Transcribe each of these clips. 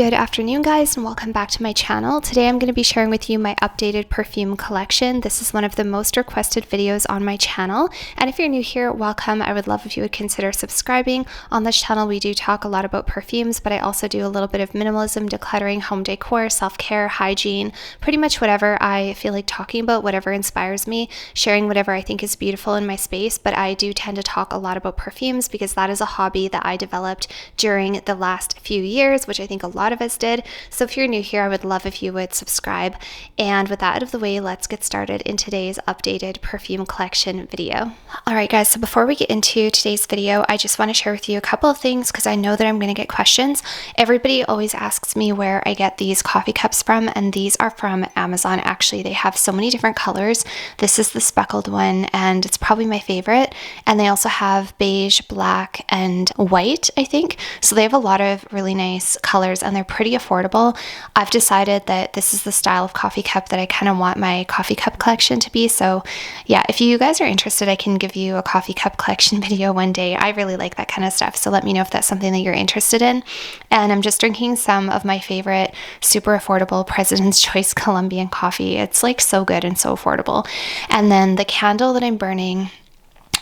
Good afternoon, guys, and welcome back to my channel. Today I'm going to be sharing with you my updated perfume collection. This is one of the most requested videos on my channel, and if you're new here, welcome. I would love if you would consider subscribing. On this channel we do talk a lot about perfumes, but I also do a little bit of minimalism, decluttering, home decor, self-care, hygiene, pretty much whatever I feel like talking about, whatever inspires me, sharing whatever I think is beautiful in my space. But I do tend to talk a lot about perfumes because that is a hobby that I developed during the last few years, which I think a lot of us did. So if you're new here, I would love if you would subscribe. And with that out of the way, let's get started in today's updated perfume collection video. Alright guys, so before we get into today's video, I just want to share with you a couple of things because I know that I'm going to get questions. Everybody always asks me where I get these coffee cups from, and these are from Amazon. Actually, they have so many different colors. This is the speckled one, and it's probably my favorite. And they also have beige, black, and white, I think. So they have a lot of really nice colors, and they're pretty affordable. I've decided that this is the style of coffee cup that I kind of want my coffee cup collection to be. So yeah, if you guys are interested, I can give you a coffee cup collection video one day. I really like that kind of stuff, so let me know if that's something that you're interested in. And I'm just drinking some of my favorite super affordable President's Choice Colombian coffee. It's like so good and so affordable. And then the candle that I'm burning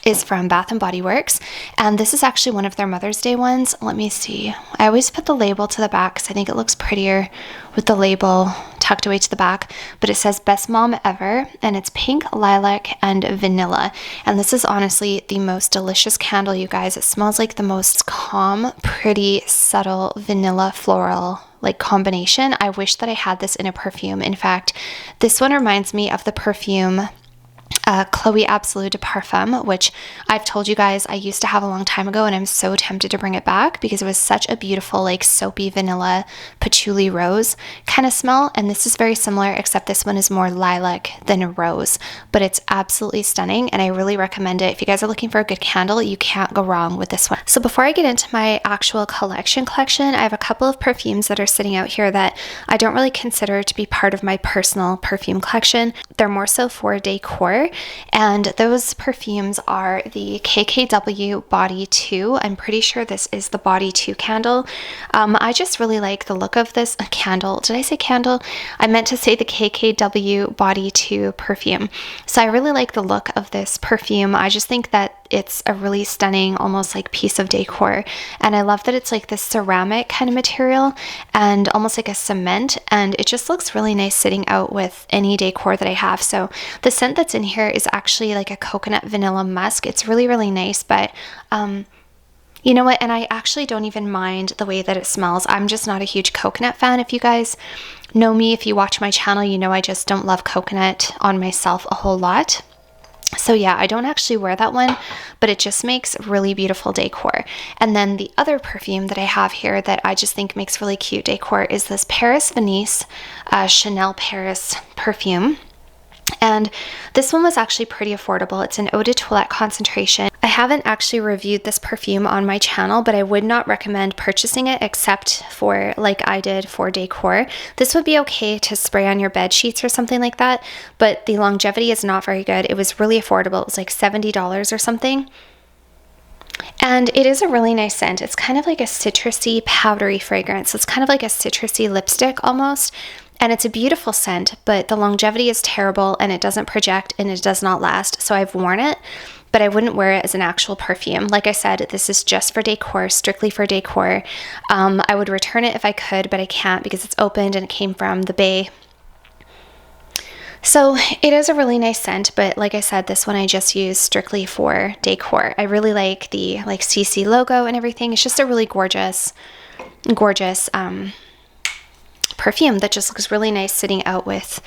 is from Bath & Body Works, and this is actually one of their Mother's Day ones. Let me see. I always put the label to the back because I think it looks prettier with the label tucked away to the back, but it says Best Mom Ever, and it's pink, lilac, and vanilla. And this is honestly the most delicious candle, you guys. It smells like the most calm, pretty, subtle vanilla floral like combination. I wish that I had this in a perfume. In fact, this one reminds me of the perfume Chloe Absolute de Parfum, which I've told you guys I used to have a long time ago, and I'm so tempted to bring it back because it was such a beautiful like soapy vanilla patchouli rose kind of smell. And this is very similar, except this one is more lilac than rose, but it's absolutely stunning, and I really recommend it. If you guys are looking for a good candle, you can't go wrong with this one. So before I get into my actual collection, I have a couple of perfumes that are sitting out here that I don't really consider to be part of my personal perfume collection. They're more so for decor. And those perfumes are the KKW Body 2. I'm pretty sure this is the Body 2 candle. I just really like the look of this candle. Did I say candle? I meant to say the KKW Body 2 perfume. So I really like the look of this perfume. I just think that it's a really stunning, almost like piece of decor. And I love that it's like this ceramic kind of material and almost like a cement. And it just looks really nice sitting out with any decor that I have. So the scent that's in here is actually like a coconut vanilla musk. It's really, really nice. But you know what? And I actually don't even mind the way that it smells. I'm just not a huge coconut fan. If you guys know me, if you watch my channel, you know I just don't love coconut on myself a whole lot. So yeah, I don't actually wear that one, but it just makes really beautiful decor. And then the other perfume that I have here that I just think makes really cute decor is this Paris Venice Chanel Paris perfume. And this one was actually pretty affordable. It's an eau de toilette concentration. I haven't actually reviewed this perfume on my channel, but I would not recommend purchasing it except for like I did for decor. This would be okay to spray on your bed sheets or something like that, but the longevity is not very good. It was really affordable. It was like $70 or something. And it is a really nice scent. It's kind of like a citrusy, powdery fragrance. It's kind of like a citrusy lipstick almost. And it's a beautiful scent, but the longevity is terrible, and it doesn't project, and it does not last. So I've worn it, but I wouldn't wear it as an actual perfume. Like I said, this is just for decor, strictly for decor. I would return it if I could, but I can't because it's opened and it came from the Bay. So it is a really nice scent, but like I said, this one I just use strictly for decor. I really like the like CC logo and everything. It's just a really gorgeous perfume that just looks really nice sitting out with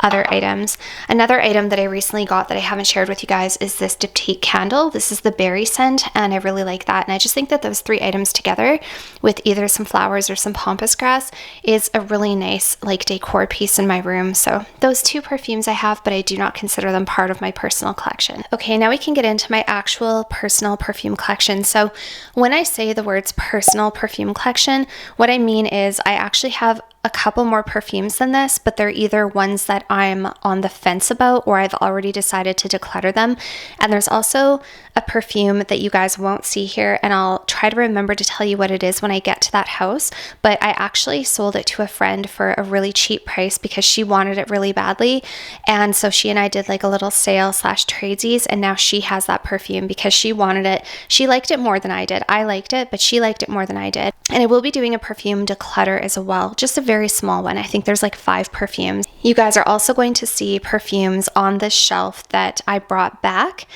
other items. Another item that I recently got that I haven't shared with you guys is this Diptyque candle. This is the berry scent, and I really like that. And I just think that those three items together with either some flowers or some pampas grass is a really nice like decor piece in my room. So those two perfumes I have, but I do not consider them part of my personal collection. Okay, now we can get into my actual personal perfume collection. So when I say the words personal perfume collection, what I mean is I actually have a couple more perfumes than this, but they're either ones that I'm on the fence about or I've already decided to declutter them. And there's also a perfume that you guys won't see here, and I'll try to remember to tell you what it is when I get to that house, but I actually sold it to a friend for a really cheap price because she wanted it really badly. And so she and I did like a little sale slash tradesies, and now she has that perfume because she wanted it. She liked it more than I did. I liked it, but she liked it more than I did. And I will be doing a perfume declutter as well, just a very small one. I think there's like 5 perfumes. You guys are also going to see perfumes on this shelf that I brought back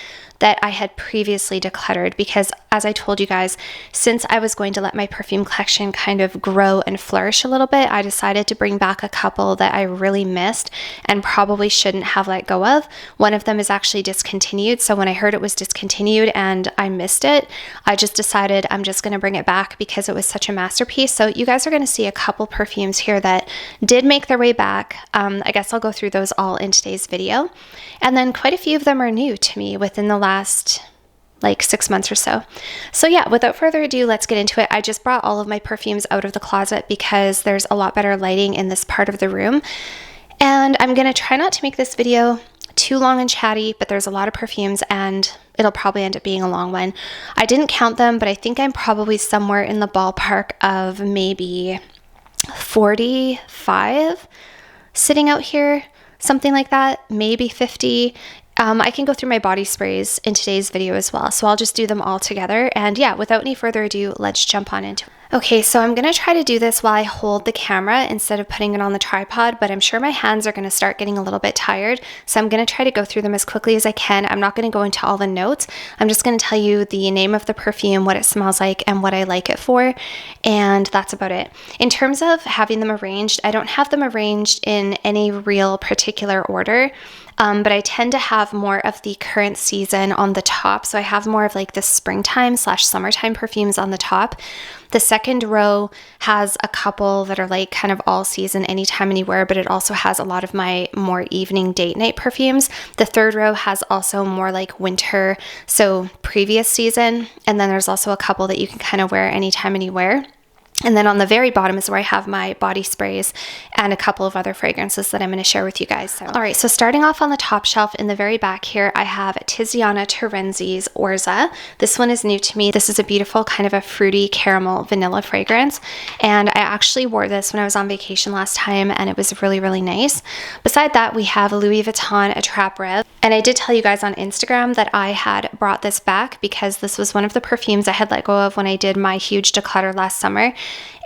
that I had previously decluttered because, as I told you guys, since I was going to let my perfume collection kind of grow and flourish a little bit, I decided to bring back a couple that I really missed and probably shouldn't have let go of. One of them is actually discontinued, so when I heard it was discontinued and I missed it, I just decided I'm just going to bring it back because it was such a masterpiece. So you guys are going to see a couple perfumes here that did make their way back. I guess I'll go through those all in today's video. And then quite a few of them are new to me within the last like 6 months or so. So yeah, without further ado, let's get into it. I just brought all of my perfumes out of the closet because there's a lot better lighting in this part of the room. And I'm going to try not to make this video too long and chatty, but there's a lot of perfumes and it'll probably end up being a long one. I didn't count them, but I think I'm probably somewhere in the ballpark of maybe 45 sitting out here. Something like that, maybe 50. I can go through my body sprays in today's video as well, so I'll just do them all together. And yeah, without any further ado, let's jump on into it. Okay, so I'm going to try to do this while I hold the camera instead of putting it on the tripod, but I'm sure my hands are going to start getting a little bit tired, so I'm going to try to go through them as quickly as I can. I'm not going to go into all the notes. I'm just going to tell you the name of the perfume, what it smells like, and what I like it for, and that's about it. In terms of having them arranged, I don't have them arranged in any real particular order. But I tend to have more of the current season on the top. So I have more of like the springtime slash summertime perfumes on the top. The second row has a couple that are like kind of all season, anytime, anywhere, but it also has a lot of my more evening date night perfumes. The third row has also more like winter, so previous season. And then there's also a couple that you can kind of wear anytime, anywhere. And then on the very bottom is where I have my body sprays and a couple of other fragrances that I'm going to share with you guys. So, all right, so starting off on the top shelf in the very back here, I have Tiziana Terenzi's Orza. This one is new to me. This is a beautiful kind of a fruity caramel vanilla fragrance. And I actually wore this when I was on vacation last time and it was really, really nice. Beside that, we have Louis Vuitton Attrape Rêve. And I did tell you guys on Instagram that I had brought this back because this was one of the perfumes I had let go of when I did my huge declutter last summer.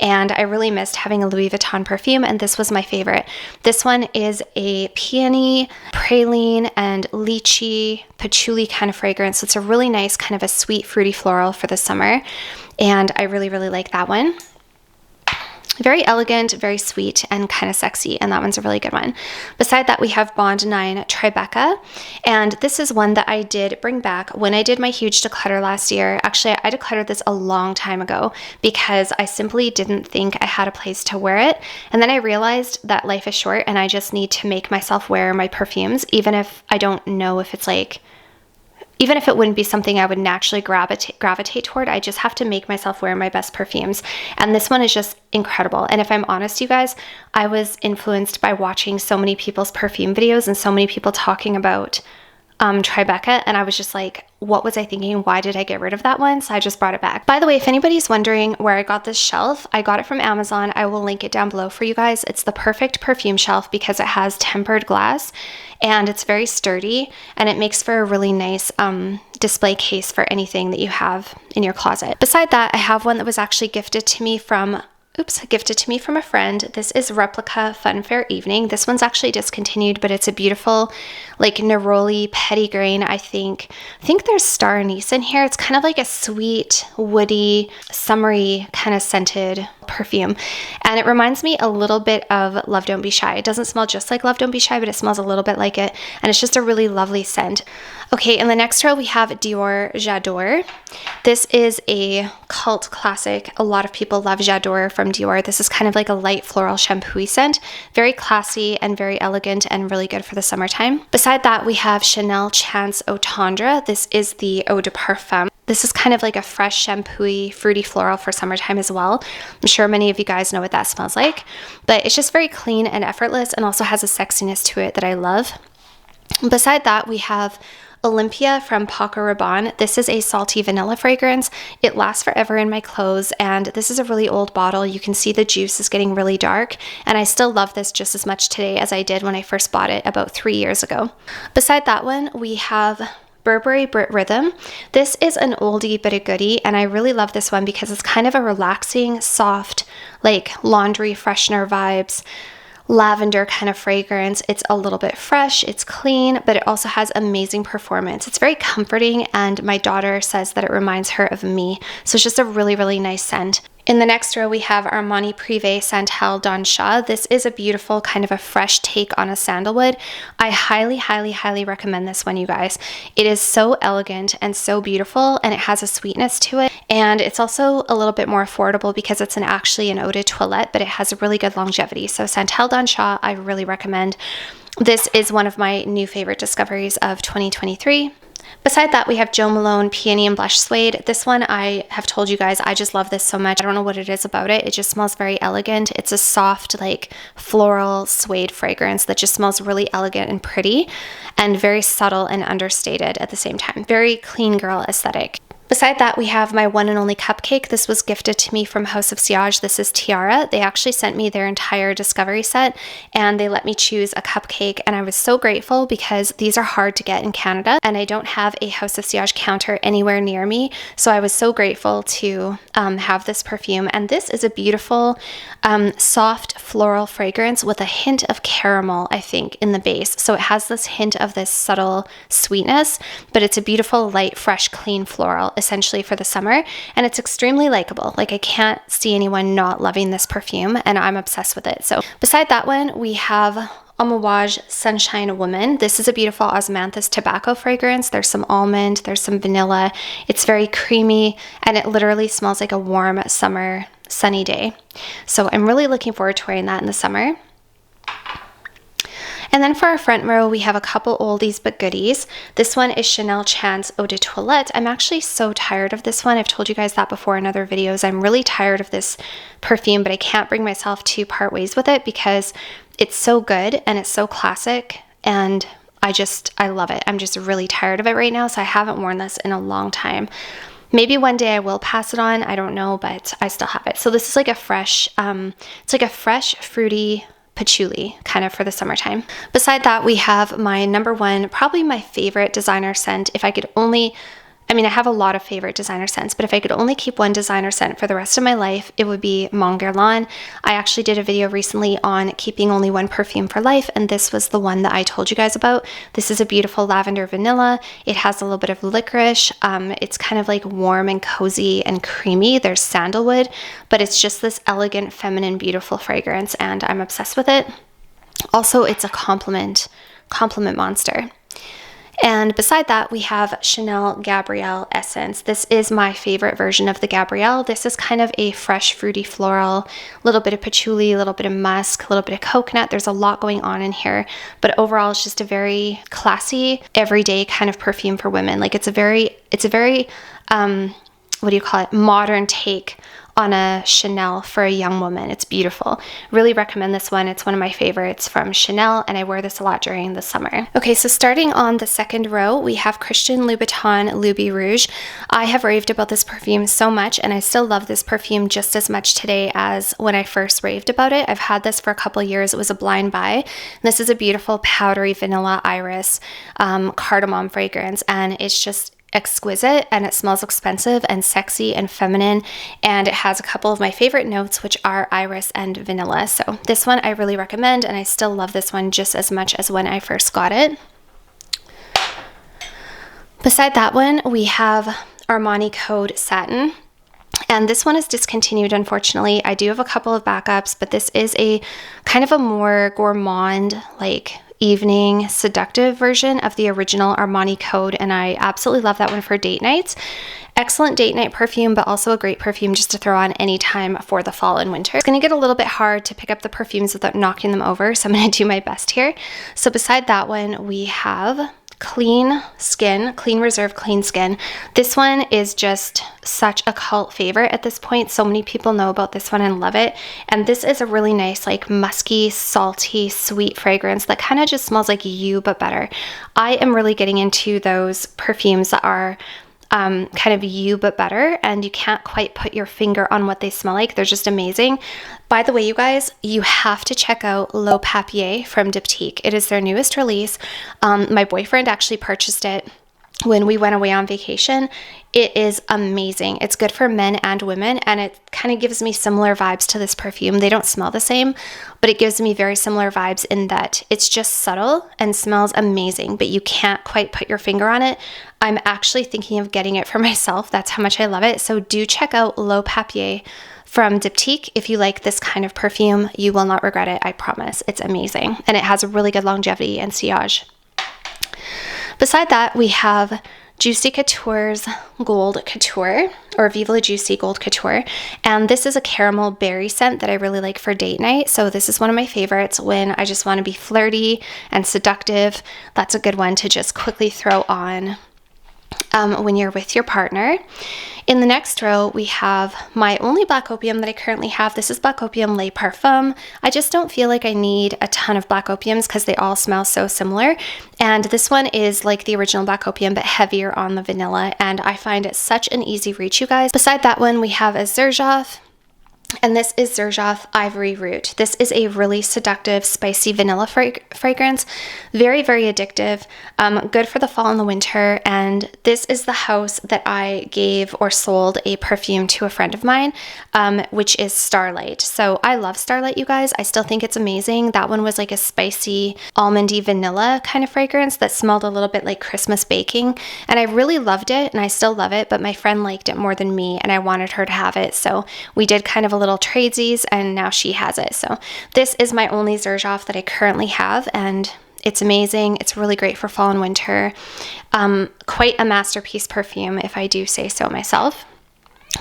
And I really missed having a Louis Vuitton perfume, and this was my favorite. This one is a peony, praline, and lychee, patchouli kind of fragrance. So it's a really nice kind of a sweet, fruity floral for the summer, and I really, really like that one. Very elegant, very sweet, and kind of sexy, and that one's a really good one. Beside that, we have Bond 9 Tribeca, and this is one that I did bring back when I did my huge declutter last year. Actually, I decluttered this a long time ago because I simply didn't think I had a place to wear it, and then I realized that life is short and I just need to make myself wear my perfumes, even if I don't know if it's like, even if it wouldn't be something I would naturally gravitate toward, I just have to make myself wear my best perfumes. And this one is just incredible. And if I'm honest, you guys, I was influenced by watching so many people's perfume videos and so many people talking about Tribeca, and I was just like, what was I thinking? Why did I get rid of that one? So I just brought it back. By the way, if anybody's wondering where I got this shelf, I got it from Amazon. I will link it down below for you guys. It's the perfect perfume shelf because it has tempered glass and it's very sturdy and it makes for a really nice display case for anything that you have in your closet. Beside that, I have one that was actually gifted to me from a friend. This is Replica Funfair Evening. This one's actually discontinued, but it's a beautiful, like neroli petitgrain. I think there's star anise in here. It's kind of like a sweet, woody, summery kind of scented perfume. And it reminds me a little bit of Love Don't Be Shy. It doesn't smell just like Love Don't Be Shy, but it smells a little bit like it. And it's just a really lovely scent. Okay, in the next row, we have Dior J'adore. This is a cult classic. A lot of people love J'adore from Dior. This is kind of like a light floral shampoo scent. Very classy and very elegant and really good for the summertime. Beside that, we have Chanel Chance Eau Tendre. This is the Eau de Parfum. This is kind of like a fresh, shampoo-y, fruity floral for summertime as well. I'm sure many of you guys know what that smells like, but it's just very clean and effortless and also has a sexiness to it that I love. Beside that, we have Olympia from Paco Rabanne. This is a salty vanilla fragrance. It lasts forever in my clothes, and this is a really old bottle. You can see the juice is getting really dark, and I still love this just as much today as I did when I first bought it about 3 years ago. Beside that one, we have Burberry Brit Rhythm. This is an oldie but a goodie, and I really love this one because it's kind of a relaxing, soft, like laundry freshener vibes, lavender kind of fragrance. It's a little bit fresh, it's clean, but it also has amazing performance. It's very comforting, and my daughter says that it reminds her of me. So it's just a really, really nice scent. In the next row, we have Armani Privé Santal Dancha. This is a beautiful kind of a fresh take on a sandalwood. I highly, highly, highly recommend this one, you guys. It is so elegant and so beautiful, and it has a sweetness to it. And it's also a little bit more affordable because it's actually an eau de toilette, but it has a really good longevity. So Santal Dancha, I really recommend. This is one of my new favorite discoveries of 2023. Beside that, we have Jo Malone Peony and Blush Suede. This one, I have told you guys, I just love this so much. I don't know what it is about it. It just smells very elegant. It's a soft, like floral suede fragrance that just smells really elegant and pretty and very subtle and understated at the same time. Very clean girl aesthetic. Beside that, we have my one and only cupcake. This was gifted to me from House of Sillage. This is Tiara. They actually sent me their entire discovery set, and they let me choose a cupcake, and I was so grateful because these are hard to get in Canada, and I don't have a House of Sillage counter anywhere near me, so I was so grateful to have this perfume. And this is a beautiful, soft floral fragrance with a hint of caramel, I think, in the base. So it has this hint of this subtle sweetness, but it's a beautiful, light, fresh, clean floral, essentially for the summer, and it's extremely likable. Like, I can't see anyone not loving this perfume, and I'm obsessed with it. So beside that one, we have Amouage Sunshine Woman. This is a beautiful osmanthus tobacco fragrance. There's some almond, there's some vanilla. It's very creamy, and it literally smells like a warm summer sunny day. So I'm really looking forward to wearing that in the summer. And then for our front row, we have a couple oldies but goodies. This one is Chanel Chance Eau de Toilette. I'm actually so tired of this one. I've told you guys that before in other videos. I'm really tired of this perfume, but I can't bring myself to part ways with it because it's so good and it's so classic, and I love it. I'm just really tired of it right now, so I haven't worn this in a long time. Maybe one day I will pass it on, I don't know, but I still have it. So this is like a fresh, it's like a fresh, fruity patchouli kind of for the summertime. Beside that, we have my number one, probably my favorite designer scent. If I could only, I mean, I have a lot of favorite designer scents, but if I could only keep one designer scent for the rest of my life, it would be Mon Guerlain. I actually did a video recently on keeping only one perfume for life, and this was the one that I told you guys about. This is a beautiful lavender vanilla. It has a little bit of licorice. It's kind of like warm and cozy and creamy. There's sandalwood, but it's just this elegant, feminine, beautiful fragrance, and I'm obsessed with it. Also, it's a compliment monster. And beside that, we have Chanel Gabrielle Essence. This is my favorite version of the Gabrielle. This is kind of a fresh, fruity floral, a little bit of patchouli, a little bit of musk, a little bit of coconut. There's a lot going on in here, but overall it's just a very classy, everyday kind of perfume for women. Like, it's a very, what do you call it? Modern take on a Chanel for a young woman. It's beautiful. Really recommend this one. It's one of my favorites from Chanel, and I wear this a lot during the summer. Okay, so starting on the second row, we have Christian Louboutin Louis Rouge. I have raved about this perfume so much, and I still love this perfume just as much today as when I first raved about it. I've had this for a couple years. It was a blind buy. This is a beautiful powdery vanilla iris cardamom fragrance, and it's just exquisite, and it smells expensive and sexy and feminine, and it has a couple of my favorite notes, which are iris and vanilla. So this one I really recommend, and I still love this one just as much as when I first got it. Beside that one, we have Armani Code Satin. And this one is discontinued, unfortunately. I do have a couple of backups, but this is a kind of a more gourmand, like evening seductive version of the original Armani Code, and I absolutely love that one for date nights. Excellent date night perfume, but also a great perfume just to throw on anytime for the fall and winter. It's going to get a little bit hard to pick up the perfumes without knocking them over, so I'm going to do my best here. So beside that one, we have Clean Skin, Clean Reserve Clean Skin. This one is just such a cult favorite at this point. So many people know about this one and love it. And this is a really nice, like musky, salty, sweet fragrance that kind of just smells like you, but better. I am really getting into those perfumes that are kind of you but better, and you can't quite put your finger on what they smell like. They're just amazing. By the way, you guys, you have to check out Le Papier from Diptyque. It is their newest release. My boyfriend actually purchased it when we went away on vacation. It is amazing. It's good for men and women, and it kind of gives me similar vibes to this perfume. They don't smell the same, but it gives me very similar vibes in that it's just subtle and smells amazing, but you can't quite put your finger on it. I'm actually thinking of getting it for myself. That's how much I love it. So do check out Le Papier from Diptyque. If you like this kind of perfume, you will not regret it. I promise. It's amazing, and it has a really good longevity and sillage. Beside that, we have Juicy Couture's Gold Couture, or Viva La Juicy Gold Couture. And this is a caramel berry scent that I really like for date night. So this is one of my favorites when I just want to be flirty and seductive. That's a good one to just quickly throw on when you're with your partner. In the next row, we have my only black opium that I currently have. This is Black Opium Le Parfum. I just don't feel like I need a ton of black opiums because they all smell so similar. And this one is like the original black opium, but heavier on the vanilla. And I find it such an easy reach, you guys. Beside that one, we have a Xerjoff. And this is Xerjoff Ivory Root. This is a really seductive, spicy vanilla fragrance. Very, very addictive. Good for the fall and the winter. And this is the house that I gave or sold a perfume to a friend of mine, which is Starlight. So I love Starlight, you guys. I still think it's amazing. That one was like a spicy, almondy vanilla kind of fragrance that smelled a little bit like Christmas baking. And I really loved it, and I still love it, but my friend liked it more than me, and I wanted her to have it. So we did kind of a little tradesies, and now she has it. So this is my only Xerjoff that I currently have, and it's amazing. It's really great for fall and winter. Quite a masterpiece perfume, if I do say so myself.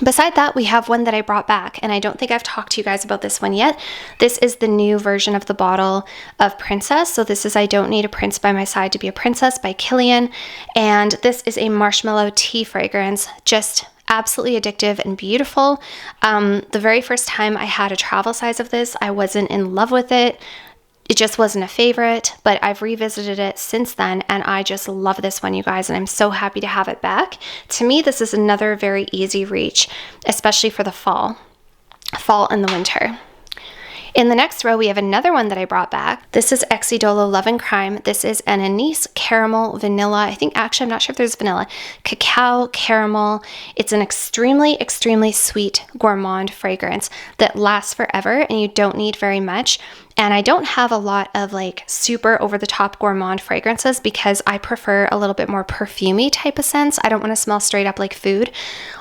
Beside that, we have one that I brought back, and I don't think I've talked to you guys about this one yet. This is the new version of the bottle of Princess. So this is I Don't Need a Prince by My Side to Be a Princess by Kilian. And this is a marshmallow tea fragrance, just absolutely addictive and beautiful. The very first time I had a travel size of this, I wasn't in love with it. It just wasn't a favorite, but I've revisited it since then, and I just love this one, you guys, and I'm so happy to have it back. To me, this is another very easy reach, especially for the fall and the winter. In the next row, we have another one that I brought back. This is Exidolo Love and Crime. This is an anise, caramel, vanilla. I think, actually, I'm not sure if there's vanilla. Cacao, caramel. It's an extremely, extremely sweet gourmand fragrance that lasts forever, and you don't need very much. And I don't have a lot of like super over-the-top gourmand fragrances because I prefer a little bit more perfumey type of scents. I don't want to smell straight up like food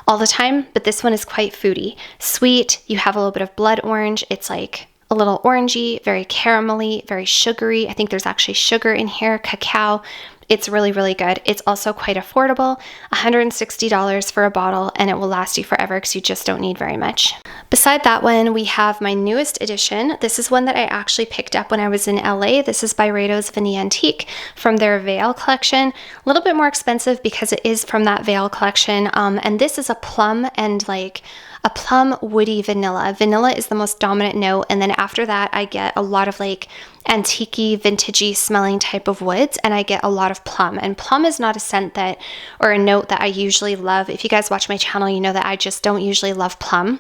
all the time, but this one is quite foody. Sweet, you have a little bit of blood orange. It's like a little orangey, very caramelly, very sugary. I think there's actually sugar in here, cacao. It's really, really good. It's also quite affordable, $160 for a bottle, and it will last you forever because you just don't need very much. Beside that one, we have my newest edition. This is one that I actually picked up when I was in LA. This is Byredo's Vanille Antique from their Veil collection. A little bit more expensive because it is from that Veil collection, and this is a plum and like a plum woody vanilla. Vanilla is the most dominant note, and then after that I get a lot of like antique-y, vintagey smelling type of woods, and I get a lot of plum. And plum is not a scent that, or a note that I usually love. If you guys watch my channel, you know that I just don't usually love plum.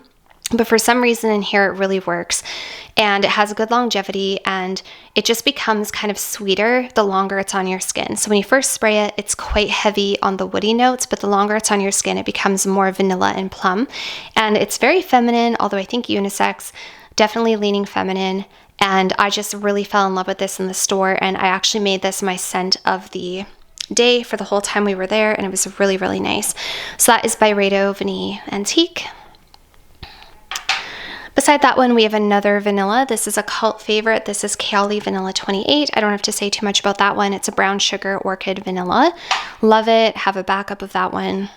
But for some reason in here, it really works. And it has a good longevity, and it just becomes kind of sweeter the longer it's on your skin. So when you first spray it, it's quite heavy on the woody notes, but the longer it's on your skin, it becomes more vanilla and plum. And it's very feminine, although I think unisex, definitely leaning feminine. And I just really fell in love with this in the store, and I actually made this my scent of the day for the whole time we were there, and it was really, really nice. So that is Byredo Vanille Antique. Beside that one, we have another vanilla. This is a cult favorite. This is Kaoli Vanilla 28. I don't have to say too much about that one. It's a brown sugar orchid vanilla. Love it. Have a backup of that one.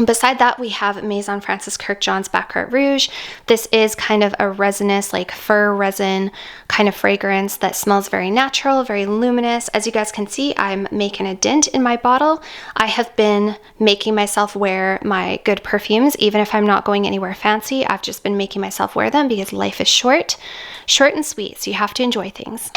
Beside that, we have Maison Francis Kurkdjian's Baccarat Rouge. This is kind of a resinous, like fir resin kind of fragrance that smells very natural, very luminous. As you guys can see, I'm making a dent in my bottle. I have been making myself wear my good perfumes, even if I'm not going anywhere fancy. I've just been making myself wear them because life is short and sweet, so you have to enjoy things.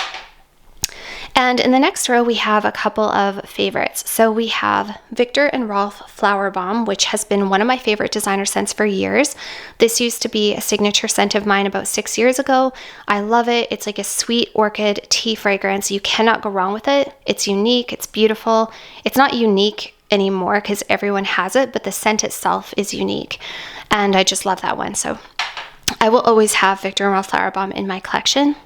And in the next row, we have a couple of favorites. So we have Viktor and Rolf Flower Bomb, which has been one of my favorite designer scents for years. This used to be a signature scent of mine about 6 years ago. I love it. It's like a sweet orchid tea fragrance. You cannot go wrong with it. It's unique. It's beautiful. It's not unique anymore because everyone has it, but the scent itself is unique. And I just love that one. So I will always have Viktor and Rolf Flower Bomb in my collection.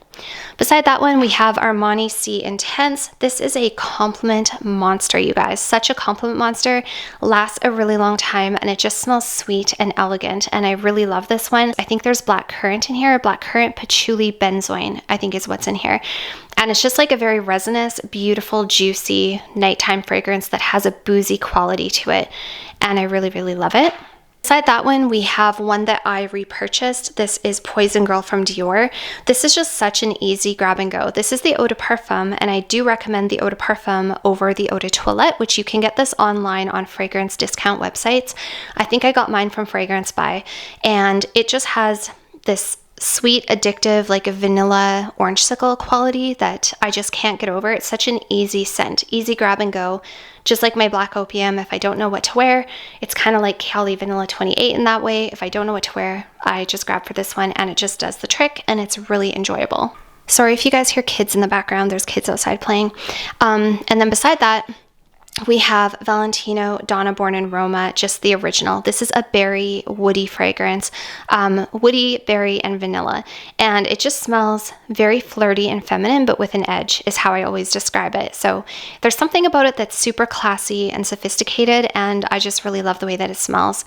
Beside that one, we have Armani C Intense. This is a compliment monster, you guys. Such a compliment monster. Lasts a really long time, and it just smells sweet and elegant, and I really love this one. I think there's black currant in here. Black currant patchouli benzoin, I think is what's in here. And it's just like a very resinous, beautiful, juicy nighttime fragrance that has a boozy quality to it, and I really, really love it. Beside that one, we have one that I repurchased. This is Poison Girl from Dior. This is just such an easy grab and go. This is the Eau de Parfum, and I do recommend the Eau de Parfum over the Eau de Toilette, which you can get this online on fragrance discount websites. I think I got mine from Fragrance Buy, and it just has this sweet, addictive, like a vanilla orangesicle quality that I just can't get over. It's such an easy scent, easy grab and go. Just like my Black Opium, if I don't know what to wear, it's kind of like Cali Vanilla 28 in that way. If I don't know what to wear, I just grab for this one, and it just does the trick, and it's really enjoyable. Sorry if you guys hear kids in the background. There's kids outside playing. And then beside that, we have Valentino Donna Born in Roma, just the original. This is a berry woody fragrance, woody, berry, and vanilla. And it just smells very flirty and feminine, but with an edge is how I always describe it. So there's something about it that's super classy and sophisticated, and I just really love the way that it smells.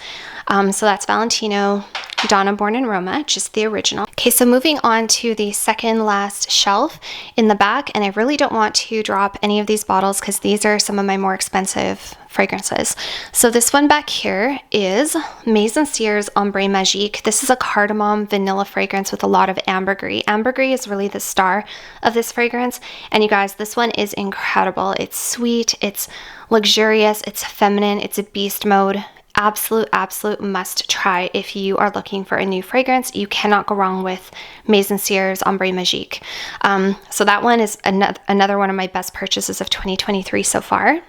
So that's Valentino Donna Born in Roma, just the original. Okay, so moving on to the second last shelf in the back, and I really don't want to drop any of these bottles because these are some of my more expensive fragrances. So this one back here is Maison Cier's Ombre Magique. This is a cardamom vanilla fragrance with a lot of ambergris. Ambergris is really the star of this fragrance, and you guys, this one is incredible. It's sweet, it's luxurious, it's feminine, it's a beast mode. Absolute must try if you are looking for a new fragrance. You cannot go wrong with Maison Cier's Ombre Magique. So that one is another one of my best purchases of 2023 so far.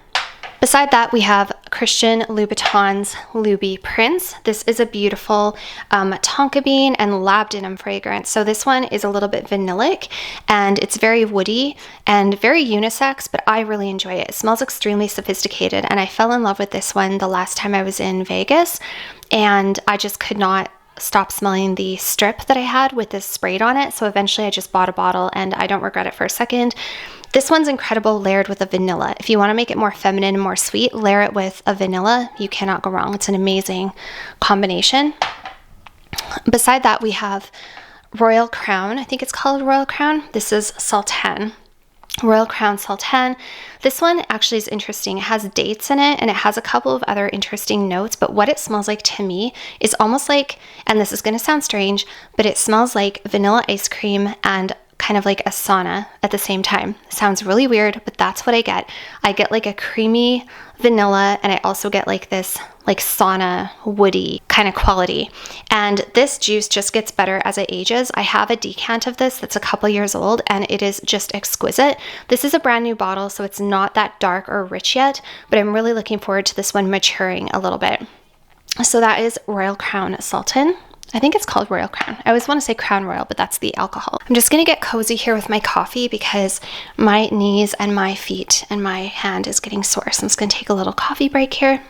Beside that, we have Christian Louboutin's Louis Prince. This is a beautiful tonka bean and labdanum fragrance. So this one is a little bit vanillic, and it's very woody and very unisex, but I really enjoy it. It smells extremely sophisticated, and I fell in love with this one the last time I was in Vegas, and I just could not stop smelling the strip that I had with this sprayed on it. So eventually I just bought a bottle, and I don't regret it for a second. This one's incredible layered with a vanilla. If you want to make it more feminine and more sweet, layer it with a vanilla. You cannot go wrong. It's an amazing combination. Beside that, we have Royal Crown. I think it's called Royal Crown. This is Sultan. Royal Crown Sultan. This one actually is interesting. It has dates in it, and it has a couple of other interesting notes, but what it smells like to me is almost like, and this is going to sound strange, but it smells like vanilla ice cream and kind of like a sauna at the same time. Sounds really weird, but that's what I get. I get like a creamy vanilla, and I also get like this like sauna woody kind of quality. And this juice just gets better as it ages. I have a decant of this that's a couple years old, and it is just exquisite. This is a brand new bottle, so it's not that dark or rich yet, but I'm really looking forward to this one maturing a little bit. So that is Royal Crown Sultan. I think it's called Royal Crown. I always want to say Crown Royal, but that's the alcohol. I'm just going to get cozy here with my coffee because my knees and my feet and my hand is getting sore. So I'm just going to take a little coffee break here.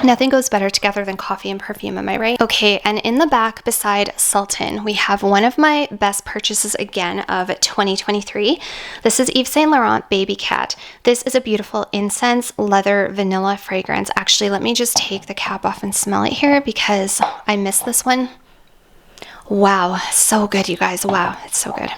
Nothing goes better together than coffee and perfume, am I right? Okay, and in the back beside Sultan, we have one of my best purchases again of 2023. This is Yves Saint Laurent Baby Cat. This is a beautiful incense leather vanilla fragrance. Actually, let me just take the cap off and smell it here because I missed this one. Wow, so good, you guys. Wow, it's so good.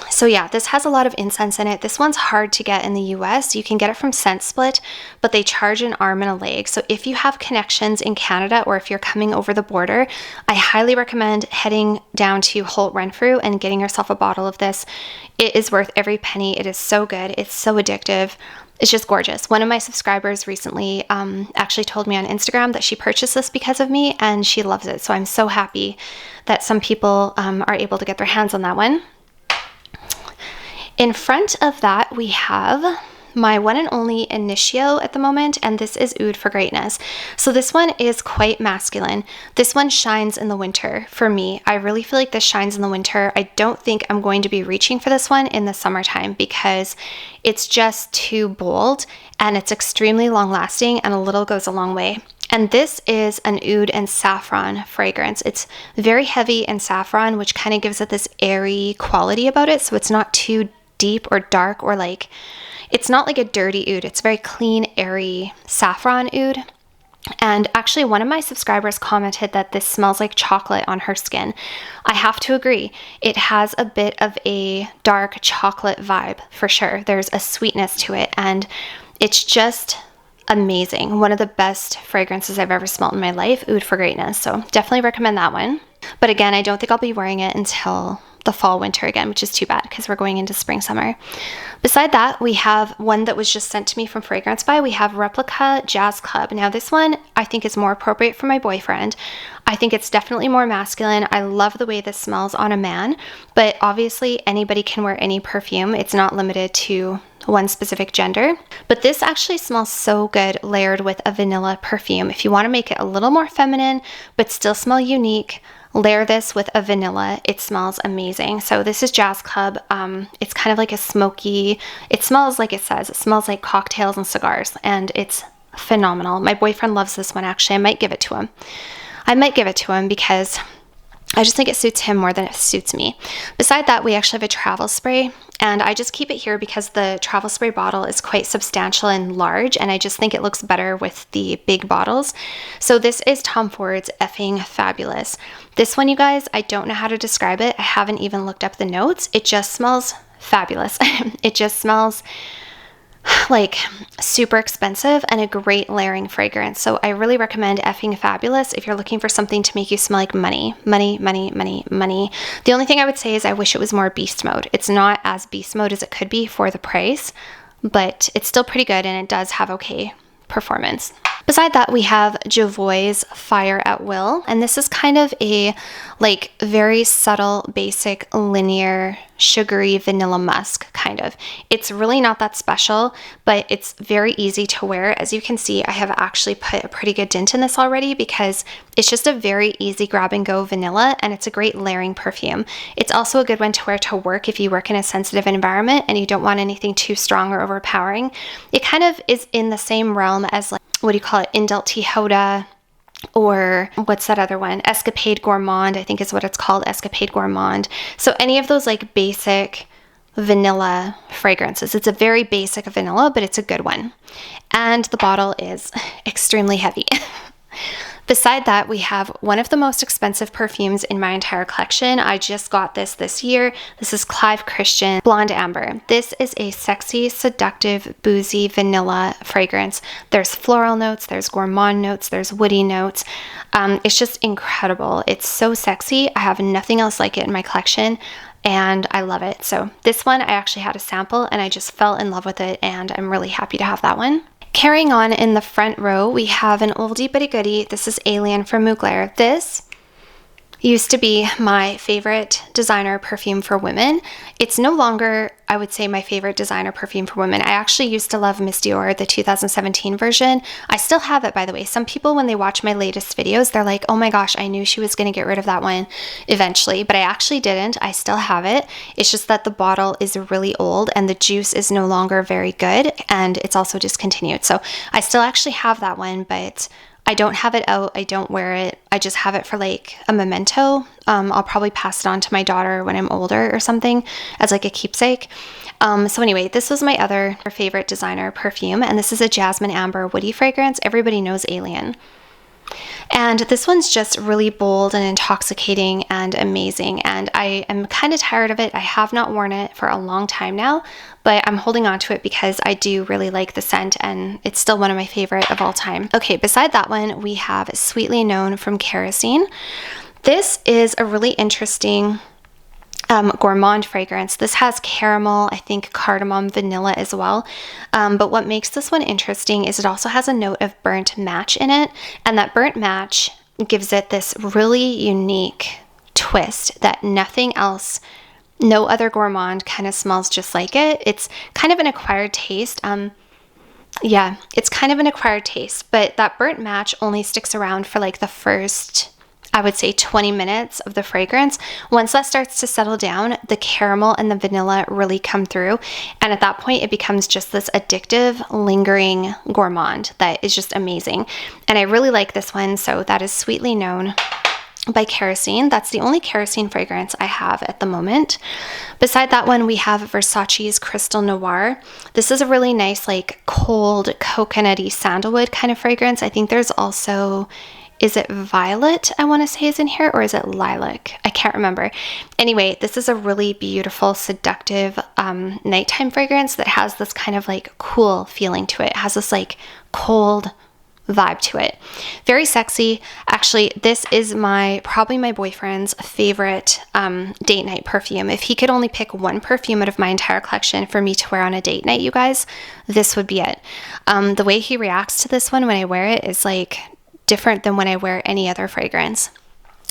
So So yeah, this has a lot of incense in it. This one's hard to get in the US. You can get it from Scent Split, but they charge an arm and a leg. So if you have connections in Canada or if you're coming over the border, I highly recommend heading down to Holt Renfrew and getting yourself a bottle of this. It is worth every penny. It is so good. It's so addictive. It's just gorgeous. One of my subscribers recently actually told me on Instagram that she purchased this because of me and she loves it. So I'm so happy that some people are able to get their hands on that one. In front of that, we have my one and only Initio at the moment, and this is Oud for Greatness. So this one is quite masculine. This one shines in the winter for me. I really feel like this shines in the winter. I don't think I'm going to be reaching for this one in the summertime because it's just too bold and it's extremely long lasting, and a little goes a long way. And this is an oud and saffron fragrance. It's very heavy in saffron, which kind of gives it this airy quality about it. So it's not too deep or dark, or like, it's not like a dirty oud. It's very clean, airy saffron oud. And actually, one of my subscribers commented that this smells like chocolate on her skin. I have to agree. It has a bit of a dark chocolate vibe for sure. There's a sweetness to it, and it's just amazing. One of the best fragrances I've ever smelled in my life, Oud for Greatness. So definitely recommend that one. But again, I don't think I'll be wearing it until the fall winter again, which is too bad because we're going into spring summer. Beside that, we have one that was just sent to me from Fragrance By. We have Replica Jazz Club. Now this one I think is more appropriate for my boyfriend. I think it's definitely more masculine. I love the way this smells on a man, but obviously anybody can wear any perfume. It's not limited to one specific gender. But this actually smells so good layered with a vanilla perfume. If you want to make it a little more feminine but still smell unique, layer this with a vanilla. It smells amazing. So this is Jazz Club. It's kind of like a smoky, it smells like it says, it smells like cocktails and cigars, and it's phenomenal. My boyfriend loves this one actually. I might give it to him. Because I just think it suits him more than it suits me. Beside that, we actually have a travel spray, and I just keep it here because the travel spray bottle is quite substantial and large, and I just think it looks better with the big bottles. So this is Tom Ford's Effing Fabulous. This one, you guys, I don't know how to describe it. I haven't even looked up the notes. It just smells fabulous. It just smells like super expensive and a great layering fragrance. So I really recommend Effing Fabulous if you're looking for something to make you smell like money, money, money, money, money. The only thing I would say is I wish it was more beast mode. It's not as beast mode as it could be for the price, but it's still pretty good and it does have okay performance. Beside that, we have Jovoy's Fire at Will, and this is kind of a like very subtle, basic, linear, sugary vanilla musk kind of. It's really not that special, but it's very easy to wear. As you can see, I have actually put a pretty good dent in this already because it's just a very easy grab and go vanilla, and it's a great layering perfume. It's also a good one to wear to work if you work in a sensitive environment and you don't want anything too strong or overpowering. It kind of is in the same realm as like, what do you call it, Indulti Hoda, or what's that other one? Escapade Gourmand, I think is what it's called, Escapade Gourmand. So any of those like basic vanilla fragrances. It's a very basic vanilla, but it's a good one. And the bottle is extremely heavy. Beside that, we have one of the most expensive perfumes in my entire collection. I just got this year. This is Clive Christian Blonde Amber. This is a sexy, seductive, boozy vanilla fragrance. There's floral notes, there's gourmand notes, there's woody notes. It's just incredible. It's so sexy. I have nothing else like it in my collection, and I love it. So this one, I actually had a sample and I just fell in love with it, and I'm really happy to have that one. Carrying on in the front row, we have an oldie but a goodie. This is Alien from Mugler. This used to be my favorite designer perfume for women. It's no longer, I would say, my favorite designer perfume for women. I actually used to love Miss Dior, the 2017 version. I still have it, by the way. Some people, when they watch my latest videos, they're like, oh my gosh, I knew she was going to get rid of that one eventually, but I actually didn't. I still have it. It's just that the bottle is really old and the juice is no longer very good, and it's also discontinued. So I still actually have that one, but I don't have it out. I don't wear it. I just have it for like a memento. I'll probably pass it on to my daughter when I'm older or something as like a keepsake. So anyway, this was my other favorite designer perfume, and this is a Jasmine Amber Woody fragrance. Everybody knows Alien. And this one's just really bold and intoxicating and amazing. And I am kind of tired of it. I have not worn it for a long time now, but I'm holding on to it because I do really like the scent and it's still one of my favorite of all time. Okay, beside that one, we have Sweetly Known from Kerosene. This is a really interesting gourmand fragrance. This has caramel, I think cardamom, vanilla as well. But what makes this one interesting is it also has a note of burnt match in it. And that burnt match gives it this really unique twist that nothing else, no other gourmand kind of smells just like it. It's kind of an acquired taste. Yeah, it's kind of an acquired taste, but that burnt match only sticks around for like the first, I would say 20 minutes of the fragrance. Once that starts to settle down, the caramel and the vanilla really come through. And at that point, it becomes just this addictive, lingering gourmand that is just amazing. And I really like this one. So that is Sweetly Known by Kerosene. That's the only Kerosene fragrance I have at the moment. Beside that one, we have Versace's Crystal Noir. This is a really nice, like cold, coconutty sandalwood kind of fragrance. I think there's also, is it violet, I want to say is in here, or is it lilac? I can't remember. Anyway, this is a really beautiful, seductive nighttime fragrance that has this kind of like cool feeling to it. It has this like cold vibe to it. Very sexy. Actually, this is probably my boyfriend's favorite date night perfume. If he could only pick one perfume out of my entire collection for me to wear on a date night, you guys, this would be it. The way he reacts to this one when I wear it is like different than when I wear any other fragrance.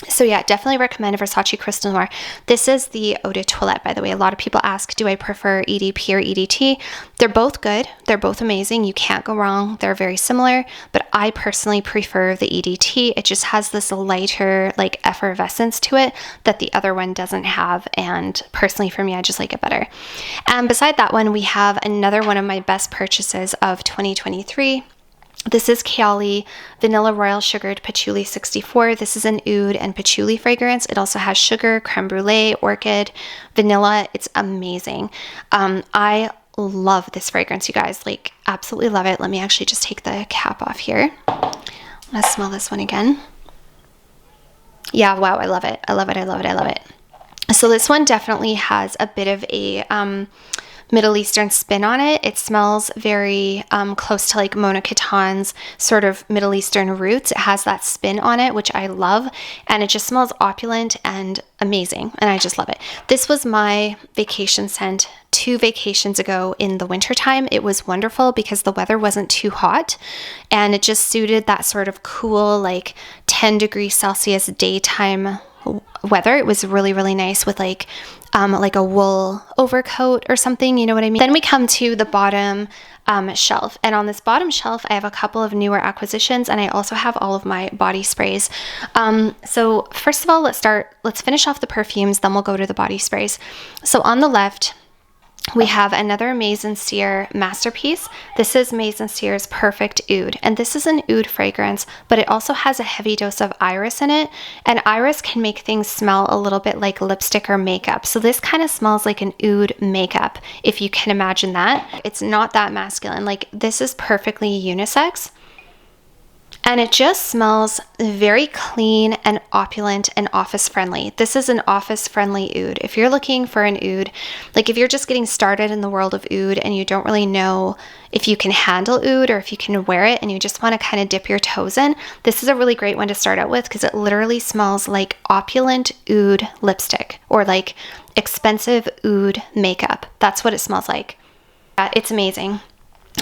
So yeah, definitely recommend Versace Crystal Noir. This is the Eau de Toilette, by the way. A lot of people ask, do I prefer EDP or EDT? They're both good. They're both amazing. You can't go wrong. They're very similar, but I personally prefer the EDT. It just has this lighter, like effervescence to it that the other one doesn't have. And personally for me, I just like it better. And beside that one, we have another one of my best purchases of 2023. This is Kayali Vanilla Royal Sugared Patchouli 64. This is an oud and patchouli fragrance. It also has sugar, creme brulee, orchid, vanilla. It's amazing. I love this fragrance, you guys. Like, absolutely love it. Let me actually just take the cap off here. Let's smell this one again. Yeah, wow, I love it. I love it. I love it. I love it. So this one definitely has a bit of a Middle Eastern spin on it. It smells very close to like Mona Khatan's sort of Middle Eastern roots. It has that spin on it, which I love, and it just smells opulent and amazing, and I just love it. This was my vacation scent 2 vacations ago in the wintertime. It was wonderful because the weather wasn't too hot, and it just suited that sort of cool, like 10 degrees Celsius daytime weather. It was really, really nice with like a wool overcoat or something, you know what I mean? Then we come to the bottom shelf, and on this bottom shelf I have a couple of newer acquisitions, and I also have all of my body sprays. So first of all, let's finish off the perfumes, then we'll go to the body sprays. So on the left, we have another Maison Cyr masterpiece. This is Maison Cyr's Perfect Oud, and this is an oud fragrance, but it also has a heavy dose of iris in it, and iris can make things smell a little bit like lipstick or makeup. So this kind of smells like an oud makeup, if you can imagine that. It's not that masculine. Like, this is perfectly unisex. And it just smells very clean and opulent and office friendly. This is an office friendly oud. If you're looking for an oud, like if you're just getting started in the world of oud and you don't really know if you can handle oud or if you can wear it and you just want to kind of dip your toes in, this is a really great one to start out with because it literally smells like opulent oud lipstick or like expensive oud makeup. That's what it smells like. It's amazing.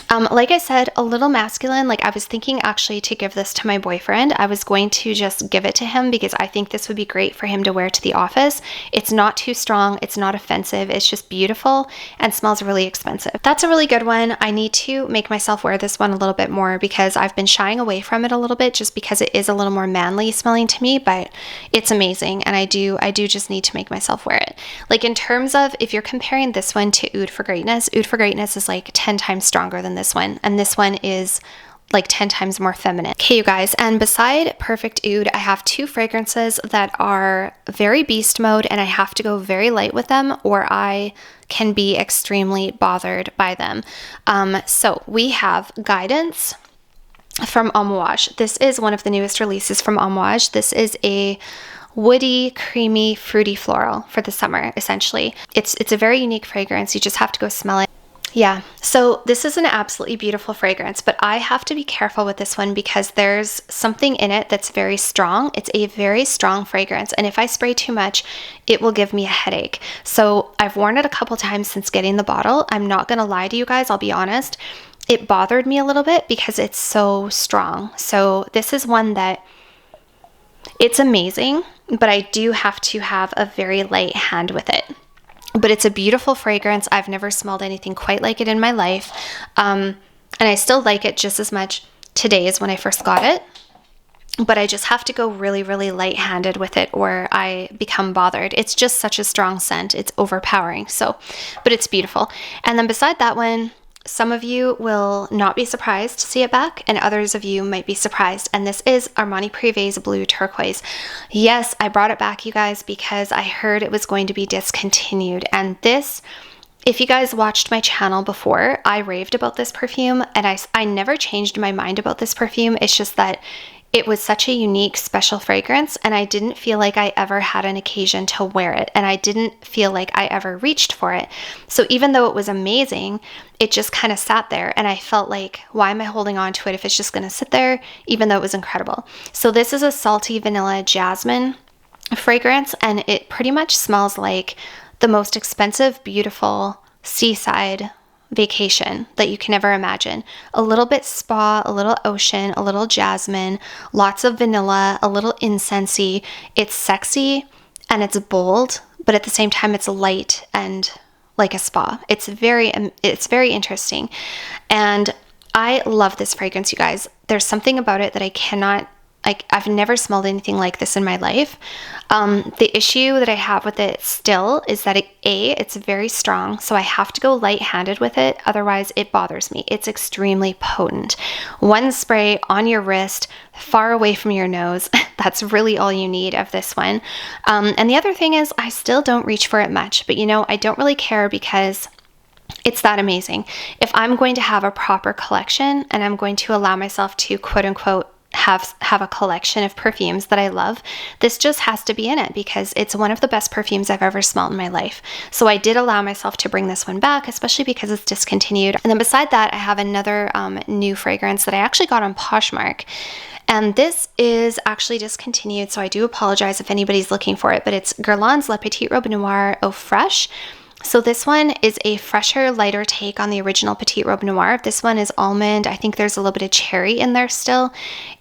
Like I said, a little masculine. Like, I was thinking actually to give this to my boyfriend. I was going to just give it to him because I think this would be great for him to wear to the office. It's not too strong. It's not offensive. It's just beautiful and smells really expensive. That's a really good one. I need to make myself wear this one a little bit more because I've been shying away from it a little bit just because it is a little more manly smelling to me, but it's amazing. And I do just need to make myself wear it. Like, in terms of if you're comparing this one to Oud for Greatness is like 10 times stronger than this one, and this one is like 10 times more feminine. Okay, you guys, and beside Perfect Oud, I have 2 fragrances that are very beast mode, and I have to go very light with them or I can be extremely bothered by them. So we have Guidance from Amouage. This is one of the newest releases from Amouage. This is a woody, creamy, fruity floral for the summer, essentially. It's a very unique fragrance. You just have to go smell it. Yeah, so this is an absolutely beautiful fragrance, but I have to be careful with this one because there's something in it that's very strong. It's a very strong fragrance, and if I spray too much, it will give me a headache. So I've worn it a couple times since getting the bottle. I'm not gonna lie to you guys, I'll be honest. It bothered me a little bit because it's so strong. So this is one that it's amazing, but I do have to have a very light hand with it. But it's a beautiful fragrance. I've never smelled anything quite like it in my life. And I still like it just as much today as when I first got it. But I just have to go really, really light-handed with it or I become bothered. It's just such a strong scent. It's overpowering. So, but it's beautiful. And then beside that one, some of you will not be surprised to see it back, and others of you might be surprised. And this is Armani Privé's Blue Turquoise. Yes, I brought it back, you guys, because I heard it was going to be discontinued. And this, if you guys watched my channel before, I raved about this perfume, and I never changed my mind about this perfume. It's just that it was such a unique, special fragrance, and I didn't feel like I ever had an occasion to wear it, and I didn't feel like I ever reached for it. So even though it was amazing, it just kind of sat there, and I felt like, why am I holding on to it if it's just going to sit there, even though it was incredible? So this is a salty vanilla jasmine fragrance, and it pretty much smells like the most expensive, beautiful seaside vacation that you can ever imagine. A little bit spa, a little ocean, a little jasmine, lots of vanilla, a little incensey. It's sexy and it's bold, but at the same time it's light and like a spa. It's very interesting. And I love this fragrance, you guys. There's something about it that I cannot, I've never smelled anything like this in my life. The issue that I have with it still is that it's very strong, so I have to go light-handed with it, otherwise it bothers me. It's extremely potent. One spray on your wrist, far away from your nose, that's really all you need of this one. And the other thing is I still don't reach for it much, but you know, I don't really care because it's that amazing. If I'm going to have a proper collection and I'm going to allow myself to quote-unquote have a collection of perfumes that I love, this just has to be in it because it's one of the best perfumes I've ever smelled in my life. So I did allow myself to bring this one back, especially because it's discontinued. And then beside that, I have another new fragrance that I actually got on Poshmark. And this is actually discontinued, so I do apologize if anybody's looking for it, but it's Guerlain's Le Petit Robe Noir Eau Fraiche. So this one is a fresher, lighter take on the original Petit Robe Noir. This one is almond. I think there's a little bit of cherry in there still.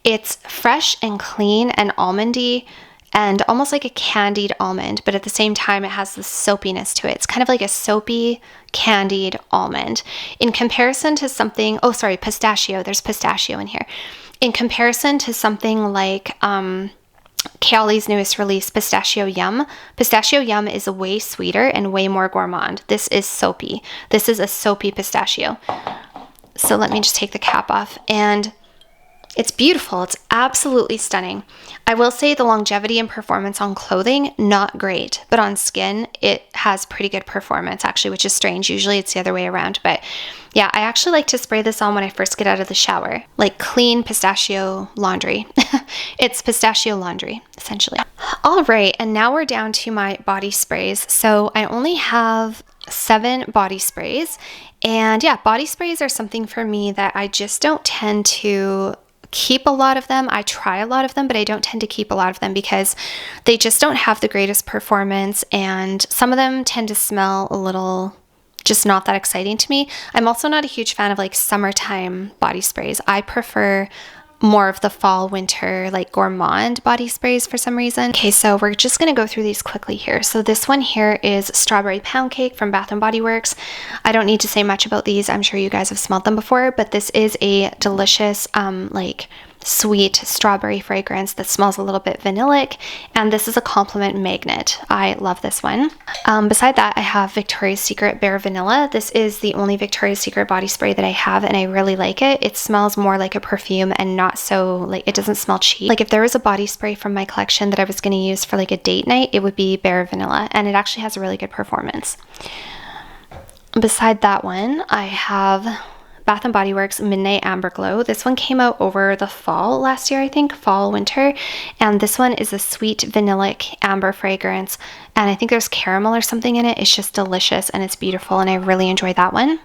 It's fresh and clean and almondy and almost like a candied almond, but at the same time, it has this soapiness to it. It's kind of like a soapy, candied almond. In comparison to something, oh, sorry, pistachio. There's pistachio in here. In comparison to something like, Kayali's newest release, Pistachio Yum. Pistachio Yum is way sweeter and way more gourmand. This is soapy. This is a soapy pistachio. So let me just take the cap off. And it's beautiful. It's absolutely stunning. I will say the longevity and performance on clothing, not great. But on skin, it has pretty good performance, actually, which is strange. Usually it's the other way around. But yeah, I actually like to spray this on when I first get out of the shower. Like clean pistachio laundry. It's pistachio laundry, essentially. All right, and now we're down to my body sprays. So I only have 7 body sprays. And yeah, body sprays are something for me that I just don't tend to keep a lot of them. I try a lot of them, but I don't tend to keep a lot of them because they just don't have the greatest performance, and some of them tend to smell a little just not that exciting to me. I'm also not a huge fan of like summertime body sprays. I prefer more of the fall, winter, like gourmand body sprays for some reason. Okay, so we're just gonna go through these quickly here. So this one here is Strawberry Pound Cake from Bath & Body Works. I don't need to say much about these. I'm sure you guys have smelled them before, but this is a delicious, like sweet strawberry fragrance that smells a little bit vanillic, and this is a compliment magnet. I love this one. Beside that, I have Victoria's Secret Bare Vanilla. This is the only Victoria's Secret body spray that I have, and I really like it. It smells more like a perfume and not so, like, it doesn't smell cheap. Like if there was a body spray from my collection that I was going to use for like a date night, it would be Bare Vanilla, and it actually has a really good performance. Beside that one, I have Bath & Body Works Midnight Amber Glow. This one came out over the fall last year, I think, fall, winter. And this one is a sweet vanillic amber fragrance. And I think there's caramel or something in it. It's just delicious and it's beautiful, and I really enjoy that one.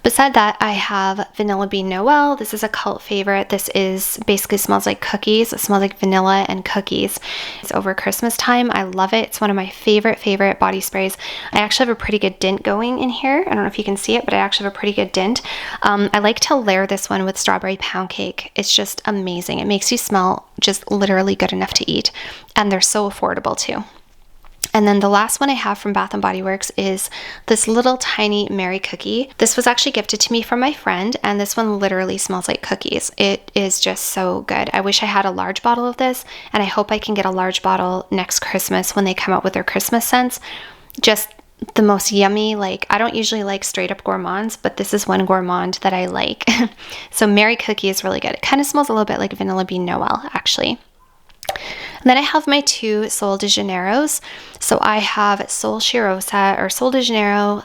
Beside that, I have Vanilla Bean Noel. This is a cult favorite. This is basically smells like cookies. It smells like vanilla and cookies. It's over Christmas time. I love it. It's one of my favorite body sprays. I actually have a pretty good dint going in here. I don't know if you can see it, but I actually have a pretty good dint. I like to layer this one with strawberry pound cake. It's just amazing. It makes you smell just literally good enough to eat. And they're so affordable too. And then the last one I have from Bath & Body Works is this little tiny Mary cookie. This was actually gifted to me from my friend, and this one literally smells like cookies. It is just so good. I wish I had a large bottle of this, and I hope I can get a large bottle next Christmas when they come out with their Christmas scents. Just the most yummy, like, I don't usually like straight up gourmands, but this is one gourmand that I like. So Mary cookie is really good. It kind of smells a little bit like Vanilla Bean Noel, actually. And then I have my two Sol de Janeiros. So I have Sol Cheirosa or Sol de Janeiro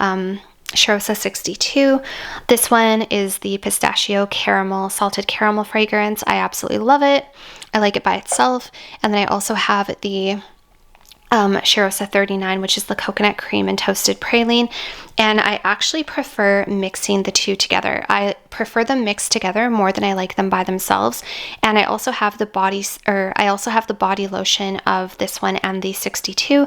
Cheirosa 62. This one is the pistachio caramel, salted caramel fragrance. I absolutely love it. I like it by itself. And then I also have the Cheirosa 39, which is the coconut cream and toasted praline. And I actually prefer mixing the two together. I prefer them mixed together more than I like them by themselves. And I also have the body lotion of this one and the 62,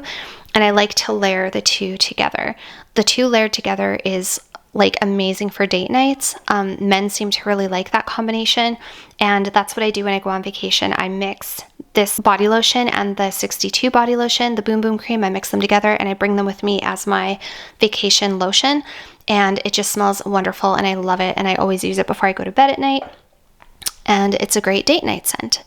and I like to layer the two together. The two layered together is like amazing for date nights. Men seem to really like that combination, and that's what I do when I go on vacation. I mix this body lotion and the 62 body lotion, the Boom Boom cream. I mix them together and I bring them with me as my vacation lotion, and it just smells wonderful and I love it, and I always use it before I go to bed at night, and it's a great date night scent.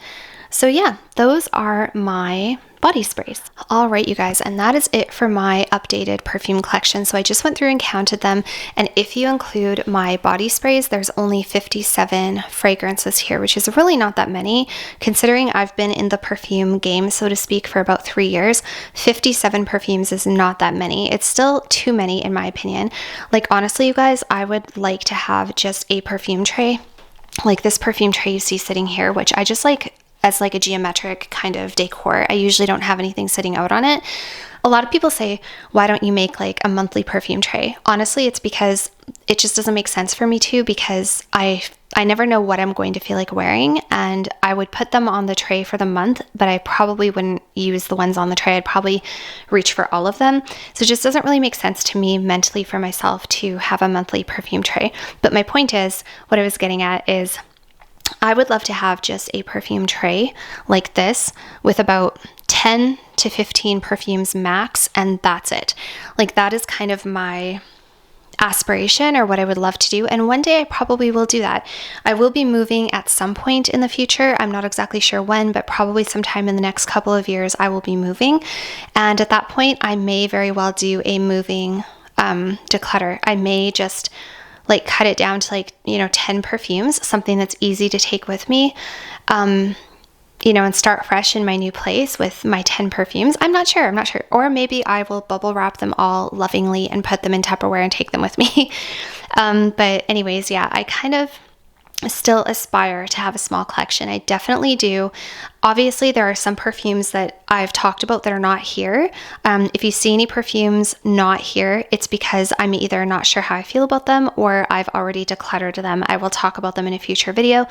So yeah, those are my body sprays. All right, you guys, and that is it for my updated perfume collection. So I just went through and counted them, and if you include my body sprays, there's only 57 fragrances here, which is really not that many, considering I've been in the perfume game, so to speak, for about 3 years. 57 perfumes is not that many. It's still too many in my opinion. Like, honestly, you guys, I would like to have just a perfume tray, like this perfume tray you see sitting here, which I just like as like a geometric kind of decor. I usually don't have anything sitting out on it. A lot of people say, why don't you make like a monthly perfume tray? Honestly, it's because it just doesn't make sense for me to, because I never know what I'm going to feel like wearing, and I would put them on the tray for the month, but I probably wouldn't use the ones on the tray. I'd probably reach for all of them. So it just doesn't really make sense to me mentally for myself to have a monthly perfume tray. But my point is, what I was getting at is, I would love to have just a perfume tray like this with about 10 to 15 perfumes max, and that's it. Like, that is kind of my aspiration, or what I would love to do, and one day I probably will do that. I will be moving at some point in the future. I'm not exactly sure when, but probably sometime in the next couple of years I will be moving, and at that point I may very well do a moving declutter. I may just like cut it down to like, 10 perfumes, something that's easy to take with me, and start fresh in my new place with my 10 perfumes. I'm not sure. Or maybe I will bubble wrap them all lovingly and put them in Tupperware and take them with me. But anyways, yeah, I kind of still aspire to have a small collection. I definitely do. Obviously, there are some perfumes that I've talked about that are not here. If you see any perfumes not here, it's because I'm either not sure how I feel about them, or I've already decluttered them. I will talk about them in a future video.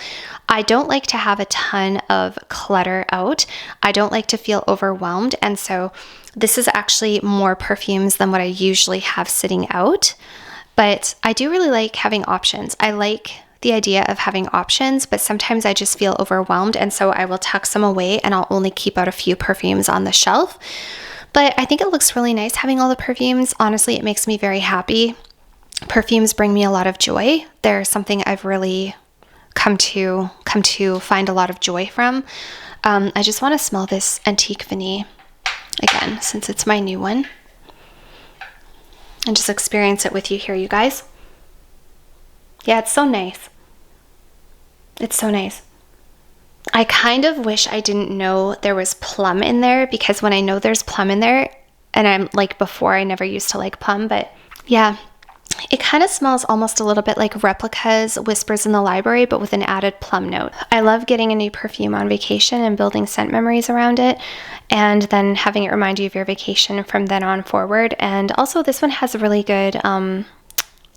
I don't like to have a ton of clutter out. I don't like to feel overwhelmed. And so this is actually more perfumes than what I usually have sitting out. But I do really like having options. I like the idea of having options, but sometimes I just feel overwhelmed, and so I will tuck some away and I'll only keep out a few perfumes on the shelf. But I think it looks really nice having all the perfumes. Honestly, it makes me very happy. Perfumes bring me a lot of joy. They're something I've really come to find a lot of joy from. I just want to smell this Antique Vanille again, since it's my new one, and just experience it with you here, you guys. Yeah, it's so nice. It's so nice. I kind of wish I didn't know there was plum in there, because when I know there's plum in there, and I'm like, before I never used to like plum, but yeah, It kind of smells almost a little bit like Replica's Whispers in the Library, but with an added plum note. I love getting a new perfume on vacation and building scent memories around it, and then having it remind you of your vacation from then on forward. And also this one has a really good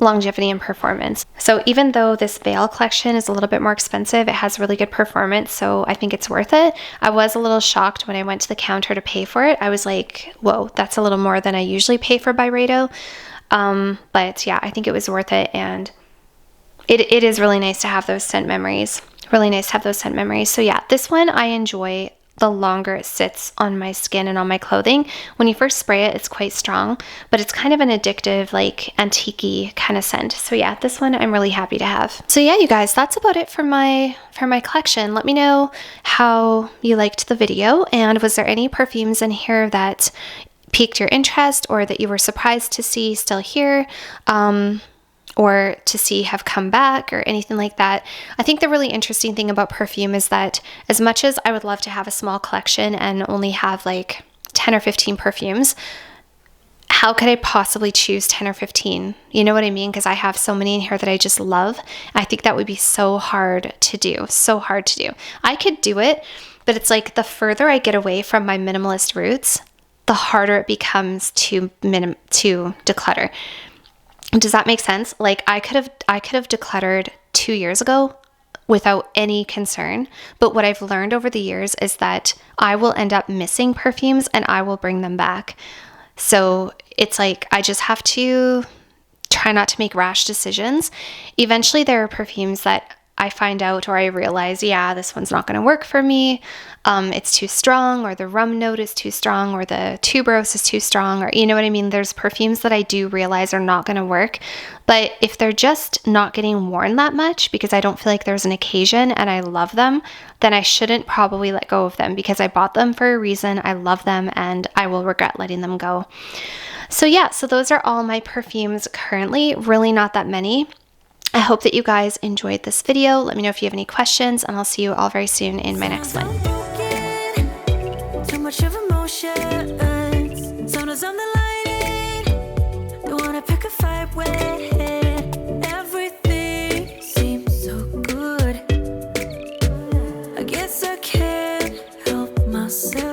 longevity and performance. So even though this Veil collection is a little bit more expensive, it has really good performance, so I think it's worth it. I was a little shocked when I went to the counter to pay for it. I was like, whoa, that's a little more than I usually pay for Byredo. But yeah, I think it was worth it, and it is really nice to have those scent memories. Really nice to have those scent memories. So yeah, this one I enjoy the longer it sits on my skin and on my clothing. When you first spray it, it's quite strong, but it's kind of an addictive, like antique-y kind of scent. So yeah, this one I'm really happy to have. So yeah, you guys, that's about it for my collection. Let me know how you liked the video, and was there any perfumes in here that piqued your interest or that you were surprised to see still here, or to see have come back, or anything like that. I think the really interesting thing about perfume is that as much as I would love to have a small collection and only have like 10 or 15 perfumes, how could I possibly choose 10 or 15? You know what I mean? Because I have so many in here that I just love. I think that would be so hard to do, so hard to do. I could do it, but it's like the further I get away from my minimalist roots, the harder it becomes to declutter. Does that make sense? Like I could have decluttered 2 years ago without any concern, but what I've learned over the years is that I will end up missing perfumes and I will bring them back. So it's like I just have to try not to make rash decisions. Eventually there are perfumes that I find out, or I realize, yeah, this one's not going to work for me. It's too strong, or the rum note is too strong, or the tuberose is too strong, or you know what I mean? There's perfumes that I do realize are not going to work. But if they're just not getting worn that much because I don't feel like there's an occasion and I love them, then I shouldn't probably let go of them, because I bought them for a reason. I love them and I will regret letting them go. So yeah, so those are all my perfumes currently. Really not that many. I hope that you guys enjoyed this video. Let me know if you have any questions, and I'll see you all very soon in my next one. Too much of emotion. Sometimes I'm the lighting. Don't wanna pick a fight when everything seems so good. I guess I can't help myself.